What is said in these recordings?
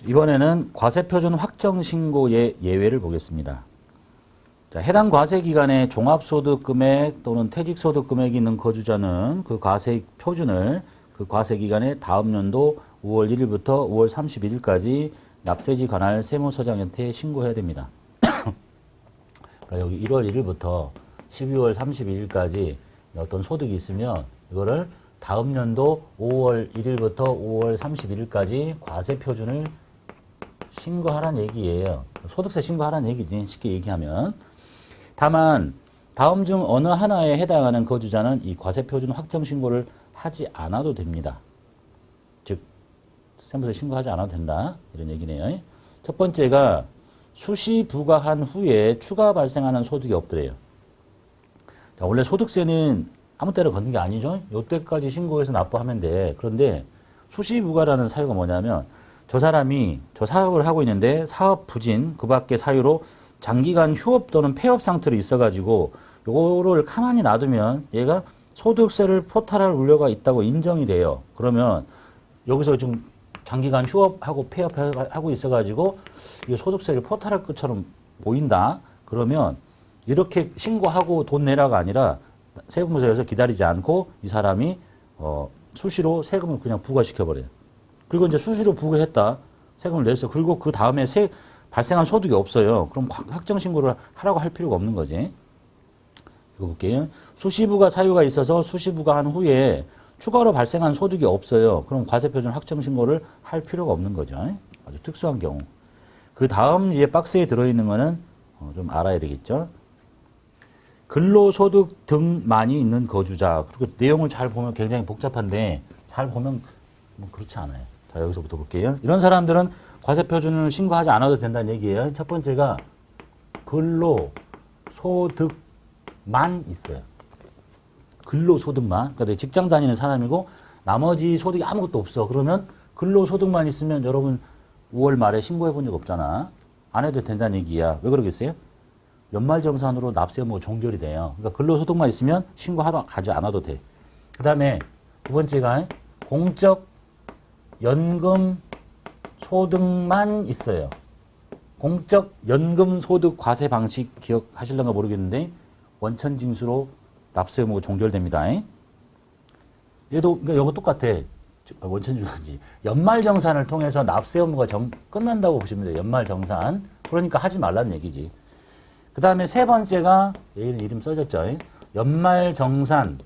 이번에는 과세표준 확정신고의 예외를 보겠습니다. 자, 해당 과세기간에 종합소득금액 또는 퇴직소득금액이 있는 거주자는 그 과세표준을 그 과세기간에 다음 연도 5월 1일부터 5월 31일까지 납세지 관할 세무서장한테 신고해야 됩니다. 그러니까 여기 1월 1일부터 12월 31일까지 어떤 소득이 있으면 이거를 다음 연도 5월 1일부터 5월 31일까지 과세표준을 신고하라는 얘기예요. 소득세 신고하라는 얘기지, 쉽게 얘기하면. 다만 다음 중 어느 하나에 해당하는 거주자는 이 과세표준 확정신고를 하지 않아도 됩니다. 즉 세무서에 신고하지 않아도 된다, 이런 얘기네요. 첫 번째가 수시 부과한 후에 추가 발생하는 소득이 없더래요. 자, 원래 소득세는 아무 때나 걷는 게 아니죠. 요때까지 신고해서 납부하면 돼. 그런데 수시 부과라는 사유가 뭐냐면 저 사람이 저 사업을 하고 있는데 사업 부진 그 밖의 사유로 장기간 휴업 또는 폐업 상태로 있어가지고 요거를 가만히 놔두면 얘가 소득세를 포탈할 우려가 있다고 인정이 돼요. 그러면 여기서 좀 장기간 휴업하고 폐업하고 있어가지고 이 소득세를 포탈할 것처럼 보인다. 그러면 이렇게 신고하고 돈 내라가 아니라 세무서에서 기다리지 않고 이 사람이 수시로 세금을 그냥 부과시켜버려요. 그리고 이제 수시로 부과했다. 세금을 냈어. 그리고 그 다음에 발생한 소득이 없어요. 그럼 확정신고를 하라고 할 필요가 없는 거지. 이거 볼게요. 수시부과 사유가 있어서 수시부과한 후에 추가로 발생한 소득이 없어요. 그럼 과세표준 확정신고를 할 필요가 없는 거죠. 아주 특수한 경우. 그 다음 이제 박스에 들어있는 거는 좀 알아야 되겠죠. 근로소득 등만이 있는 거주자. 그리고 내용을 잘 보면 굉장히 복잡한데 잘 보면 뭐 그렇지 않아요. 자, 여기서부터 볼게요. 이런 사람들은 과세표준을 신고하지 않아도 된다는 얘기예요. 첫 번째가 근로소득만 있어요. 근로소득만. 그러니까 직장 다니는 사람이고 나머지 소득이 아무것도 없어. 그러면 근로소득만 있으면 여러분 5월 말에 신고해 본 적 없잖아. 안 해도 된다는 얘기야. 왜 그러겠어요? 연말정산으로 납세 의무가 종결이 돼요. 그러니까 근로소득만 있으면 신고하러 가지 않아도 돼. 그 다음에 두 번째가 공적 연금 소득만 있어요. 공적 연금 소득 과세 방식 기억하실런가 모르겠는데 원천징수로 납세 의무가 종결됩니다. 얘도 그러니까 이거 똑같아. 원천징수지. 연말정산을 통해서 납세 의무가 끝난다고 보시면 돼요. 연말정산. 그러니까 하지 말라는 얘기지. 그 다음에 세 번째가 얘는 이름 써졌죠. 연말정산이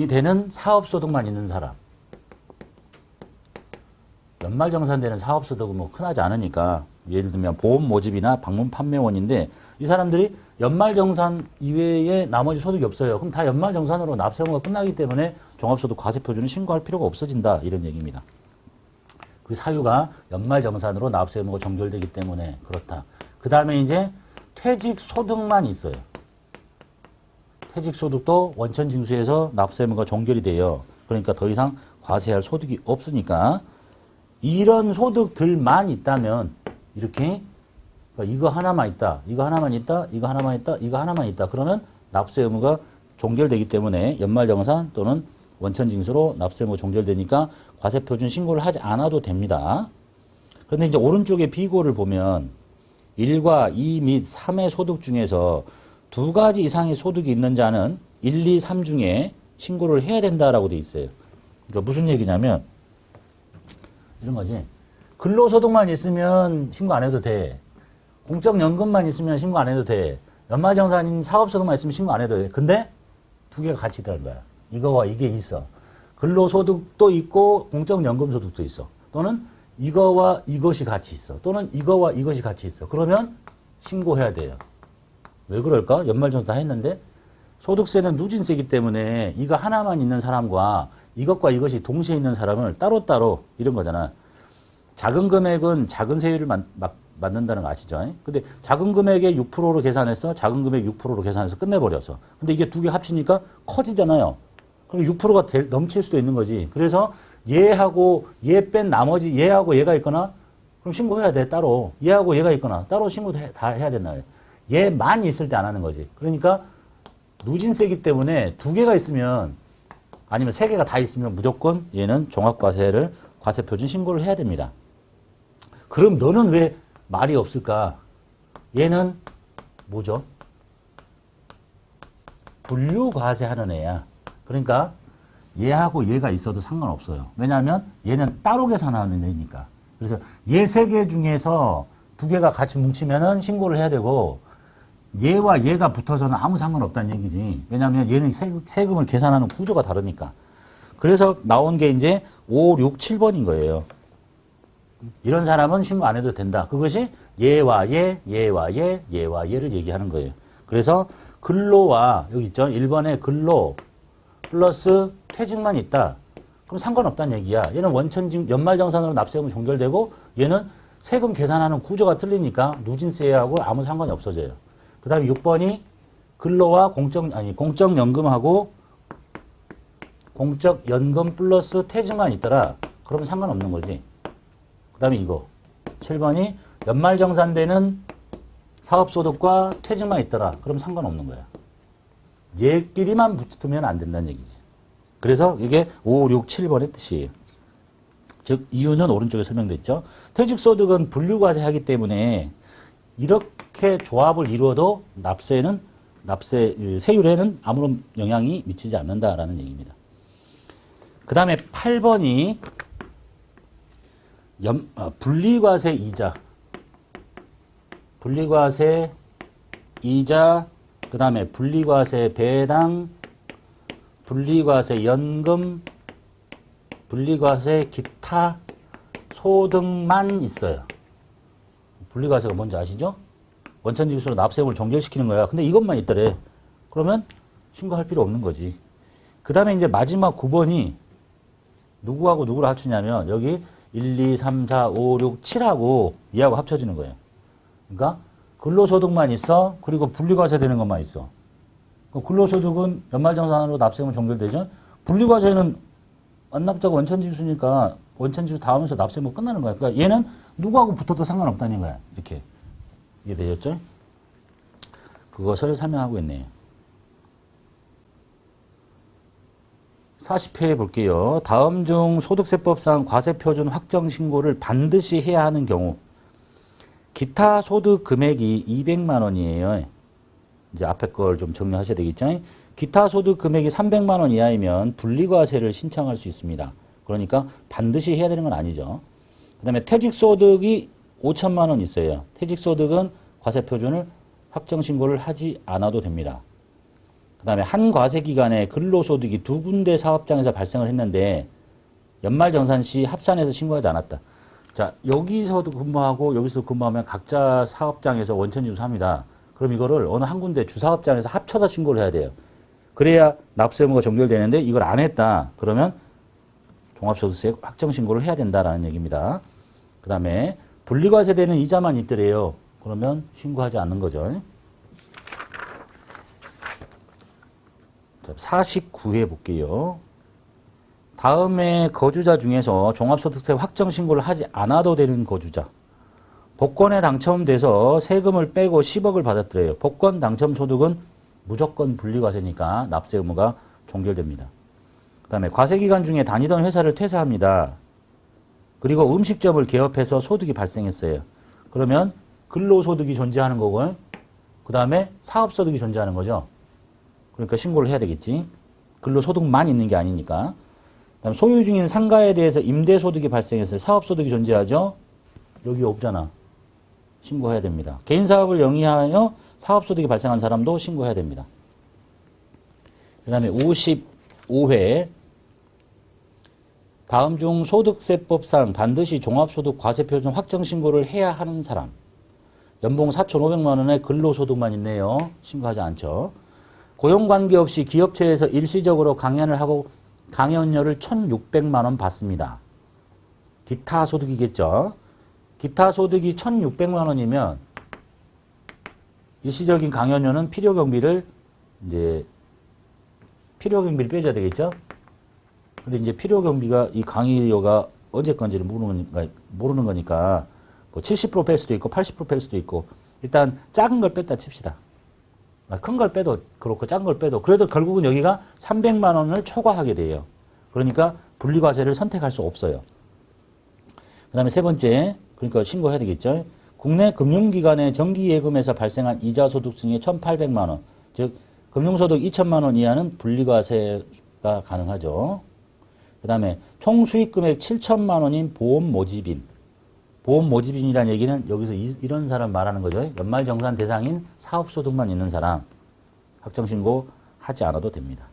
되는 사업소득만 있는 사람. 연말정산되는 사업소득은 뭐 흔하지 않으니까 예를 들면 보험 모집이나 방문 판매원인데 이 사람들이 연말정산 이외에 나머지 소득이 없어요. 그럼 다 연말정산으로 납세 의무가 끝나기 때문에 종합소득 과세표준을 신고할 필요가 없어진다, 이런 얘기입니다. 그 사유가 연말정산으로 납세 의무가 종결되기 때문에 그렇다. 그 다음에 이제 퇴직소득만 있어요. 퇴직소득도 원천징수에서 납세 의무가 종결이 돼요. 그러니까 더 이상 과세할 소득이 없으니까 이런 소득들만 있다면 이렇게 이거 하나만 있다, 이거 하나만 있다, 이거 하나만 있다, 이거 하나만 있다. 그러면 납세 의무가 종결되기 때문에 연말정산 또는 원천징수로 납세 의무가 종결되니까 과세표준 신고를 하지 않아도 됩니다. 그런데 이제 오른쪽에 비고를 보면 1과 2 및 3의 소득 중에서 두 가지 이상의 소득이 있는 자는 1, 2, 3 중에 신고를 해야 된다라고 돼 있어요. 그러니까 무슨 얘기냐면 이런 거지. 근로소득만 있으면 신고 안 해도 돼. 공적연금만 있으면 신고 안 해도 돼. 연말정산인 사업소득만 있으면 신고 안 해도 돼. 근데 두 개가 같이 있다는 거야. 이거와 이게 있어. 근로소득도 있고 공적연금소득도 있어. 또는 이거와 이것이 같이 있어. 또는 이거와 이것이 같이 있어. 그러면 신고해야 돼요. 왜 그럴까? 연말정산 다 했는데 소득세는 누진세이기 때문에 이거 하나만 있는 사람과 이것과 이것이 동시에 있는 사람을 따로따로 이런 거잖아. 작은 금액은 작은 세율을 맞는다는 거 아시죠? 근데 작은 금액에 6%로 계산해서 작은 금액 6%로 계산해서 끝내버려서. 근데 이게 두 개 합치니까 커지잖아요. 그럼 6%가 넘칠 수도 있는 거지. 그래서 얘하고 얘 뺀 나머지 얘하고 얘가 있거나 그럼 신고해야 돼, 따로. 얘하고 얘가 있거나 따로 신고 다 해야 된다. 얘만 있을 때 안 하는 거지. 그러니까 누진세이기 때문에 두 개가 있으면 아니면 세 개가 다 있으면 무조건 얘는 종합과세를 과세표준 신고를 해야 됩니다. 그럼 너는 왜 말이 없을까? 얘는 뭐죠? 분류과세하는 애야. 그러니까 얘하고 얘가 있어도 상관없어요. 왜냐하면 얘는 따로 계산하는 애니까. 그래서 얘 세 개 중에서 두 개가 같이 뭉치면은 신고를 해야 되고 얘와 얘가 붙어서는 아무 상관없다는 얘기지. 왜냐하면 얘는 세금을 계산하는 구조가 다르니까. 그래서 나온 게 이제 5, 6, 7번인 거예요. 이런 사람은 신고 안 해도 된다. 그것이 얘와 얘, 얘와 얘, 얘와 얘를 얘기하는 거예요. 그래서 근로와 여기 있죠. 1번에 근로 플러스 퇴직만 있다. 그럼 상관없다는 얘기야. 얘는 연말정산으로 납세금이 종결되고 얘는 세금 계산하는 구조가 틀리니까 누진세하고 아무 상관이 없어져요. 그 다음에 6번이 근로와 공적연금하고 공적연금 플러스 퇴직만 있더라. 그러면 상관없는 거지. 그 다음에 이거 7번이 연말정산되는 사업소득과 퇴직만 있더라. 그럼 상관없는 거야. 얘끼리만 붙으면 안 된다는 얘기지. 그래서 이게 5, 6, 7번의 뜻이에요. 즉 이유는 오른쪽에 설명됐죠. 퇴직소득은 분류과세하기 때문에 이렇게 조합을 이루어도 세율에는 아무런 영향이 미치지 않는다라는 얘기입니다. 그 다음에 8번이 분리과세 이자. 분리과세 이자, 그 다음에 분리과세 배당, 분리과세 연금, 분리과세 기타 소득만 있어요. 분리과세가 뭔지 아시죠? 원천징수로 납세금을 종결시키는 거야. 근데 이것만 있더래. 그러면 신고할 필요 없는 거지. 그 다음에 이제 마지막 9번이 누구하고 누구를 합치냐면 여기 1, 2, 3, 4, 5, 6, 7하고 얘하고 합쳐지는 거예요. 그러니까 근로소득만 있어. 그리고 분리과세 되는 것만 있어. 근로소득은 연말정산으로 납세금은 종결되죠. 분리과세는 완납자가 원천징수니까 원천징수 다 하면서 납세금 끝나는 거야. 그러니까 얘는 누구하고 붙어도 상관없다는 거야. 이렇게. 이해되셨죠? 그것을 설명하고 있네요. 40회 볼게요. 다음 중 소득세법상 과세표준 확정 신고를 반드시 해야 하는 경우. 기타 소득 금액이 200만 원이에요. 이제 앞에 걸 좀 정리하셔야 되겠죠. 기타 소득 금액이 300만 원 이하이면 분리과세를 신청할 수 있습니다. 그러니까 반드시 해야 되는 건 아니죠. 그 다음에 퇴직소득이 5천만 원 있어요. 퇴직소득은 과세표준을 확정신고를 하지 않아도 됩니다. 그 다음에 한 과세기간에 근로소득이 두 군데 사업장에서 발생을 했는데 연말정산 시 합산해서 신고하지 않았다. 자, 여기서도 근무하고 여기서도 근무하면 각자 사업장에서 원천징수합니다. 그럼 이거를 어느 한 군데 주사업장에서 합쳐서 신고를 해야 돼요. 그래야 납세의무가 종결되는데 이걸 안 했다. 그러면 종합소득세 확정신고를 해야 된다라는 얘기입니다. 그 다음에 분리과세되는 이자만 있더래요. 그러면 신고하지 않는 거죠. 49회 볼게요. 다음에 거주자 중에서 종합소득세 확정신고를 하지 않아도 되는 거주자. 복권에 당첨돼서 세금을 빼고 10억을 받았더래요. 복권 당첨 소득은 무조건 분리과세니까 납세 의무가 종결됩니다. 그 다음에 과세기간 중에 다니던 회사를 퇴사합니다. 그리고 음식점을 개업해서 소득이 발생했어요. 그러면 근로소득이 존재하는 거고, 그 다음에 사업소득이 존재하는 거죠. 그러니까 신고를 해야 되겠지. 근로소득만 있는 게 아니니까. 그 다음에 소유 중인 상가에 대해서 임대소득이 발생했어요. 사업소득이 존재하죠. 여기 없잖아. 신고해야 됩니다. 개인사업을 영위하여 사업소득이 발생한 사람도 신고해야 됩니다. 그 다음에 55회 다음 중 소득세법상 반드시 종합소득 과세표준 확정신고를 해야 하는 사람. 연봉 4,500만 원의 근로소득만 있네요. 신고하지 않죠. 고용관계 없이 기업체에서 일시적으로 강연을 하고 강연료를 1,600만 원 받습니다. 기타 소득이겠죠. 기타 소득이 1,600만 원이면 일시적인 강연료는 필요경비를 빼줘야 되겠죠. 근데 이제 필요경비가 이 강의료가 언제 건지를 모르는 거니까 뭐 70% 뺄 수도 있고 80% 뺄 수도 있고 일단 작은 걸 뺐다 칩시다. 큰 걸 빼도 그렇고 작은 걸 빼도 그래도 결국은 여기가 300만 원을 초과하게 돼요. 그러니까 분리과세를 선택할 수 없어요. 그다음에 세 번째, 그러니까 신고해야 되겠죠. 국내 금융기관의 정기예금에서 발생한 이자소득 중에 1,800만 원, 즉 금융소득 2천만 원 이하는 분리과세가 가능하죠. 그 다음에 총 수익금액 7천만 원인 보험 모집인. 보험 모집인이라는 얘기는 여기서 이런 사람 말하는 거죠. 연말정산 대상인 사업소득만 있는 사람 확정신고 하지 않아도 됩니다.